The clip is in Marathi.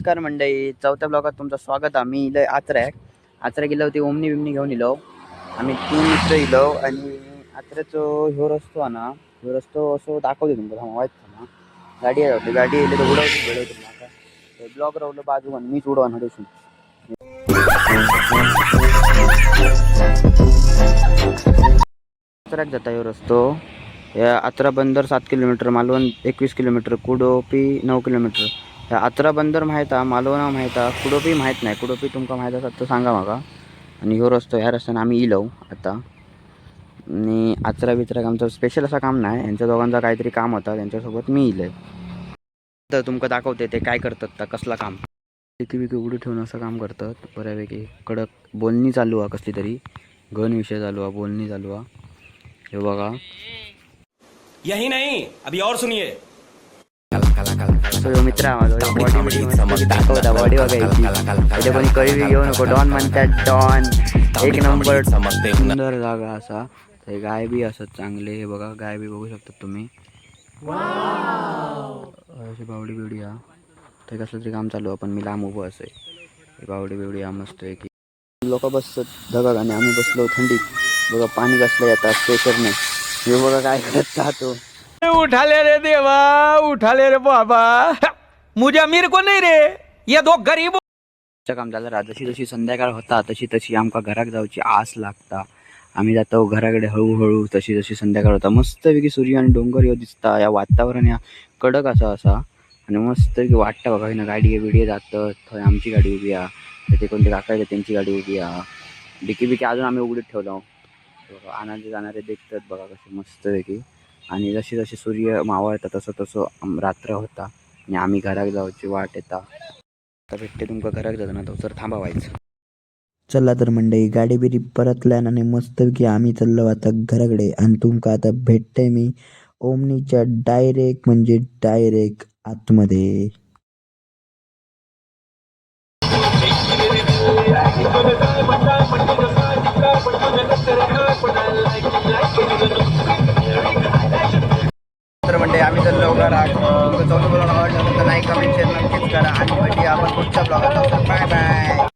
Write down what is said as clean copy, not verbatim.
नमस्कार मंडळी, चौथ्या ब्लॉगात तुमचं स्वागत. आम्ही इलं आचऱ्याक गेलो होती. ओमनी बिमनी घेऊन इलो. आम्ही 3 मित्र इलो आणि आचऱ्याचो ह्यो रस्तो हा ना, ह्यो रस्तो असो दाखवते तुमका. ना गाडी आहे, गाडी येईल तर उडवतो भेडवतो आता ब्लॉग रावलो बाजू आणि मीच उडवा हडून आचऱ्याक जाता ह्यो रस्तो. आचरा बंदर 7 kilometre, Malvan 21 kilometre, Kudopi 9 kilometre. Achara बंदर माहीत आहे, मालवण माहीत आहे, कुडोपी माहीत नाही. कुडोपी तुमका माहीत असत तर सांगा माका. आणि ह्यो रस्तो, ह्या रस्त्याने आम्ही इलो आता. आणि आचरा बिचरा आमचं स्पेशल असं काम नाही, यांच्या दोघांचा काहीतरी काम होता, त्यांच्यासोबत मी इलोय. तर तुमका दाखवते ते काय करतात, तर कसला काम. विकी उघडी ठेवून असं काम करतात. बऱ्यापैकी कडक बोलणी चालू आहे, कसली तरी गण विषय चालू आहे, बोलणी चालू आहे. हे बघा, यही नहीं अभी और सुनिए. मित्र बॉडी दाखवता, बॉडी बघायची. कोणी कळवी घेऊ नको. डॉन म्हणतात, डॉन एक नंबर. सुंदर जागा असा. ते गाय बी असत चांगले. हे बघा, गाय बी बघू शकता तुम्ही. अशी बावडी बिवडी हा. ते कसलं तरी काम चालू आहे, पण मी लांब उभं असे. बावडी बिवडी हा मस्त आहे की. लोक बसतात ढगात आणि आम्ही बसलो थंडीत. बघा पाणी कसलं येतात प्रेशरने. हे बघा काय करत राहतो. उठाले रे देवा, उठाले रे बाबा. मुझे अमीर को नहीं रे, ये दो गरीब. काम झालं रा. जशी जशी संध्याकाळ होता तशी तशी आमका घराक जाऊची आस लागता. आम्ही जातो घराकडे हळूहळू. तशी जशी संध्याकाळ होता, मस्तपैकी सूर्य आणि डोंगर ह्यो दिसता. या वातावरण या कडक असा आणि मस्त वाटतं बघा. ना गाडी बिडी जातं, थंय आमची गाडी उभी आहे, ते कोणते काका त्यांची गाडी उभी आहे. डिकी बिकी अजून आम्ही उघडीत ठेवलो. आनंदी जाणारे देखतात बघा कसे मस्तपैकी. आणि जशी जशी सूर्य मावळता तसं तसं रात्र होता आणि आम्ही घराक जाऊची वाट येता. आता भेटते तुमका घराक जाताना, तो तर थांबावायचं. चला तर मंडळी, गाडी बिडी परतल्यान आणि मस्तपैकी आम्ही चाललो आता घराकडे. आणि तुमका आता भेटते मी ओमनीच्या डायरेक्ट आतमध्ये. तर म्हणजे आम्ही चाललो घरात. तुमचं चौथं ब्लॉग आवडलं तर लाईक कमेंट शेअर नक्कीच करा. आणि भेटूया आपण पुढच्या ब्लॉगात. Bye bye.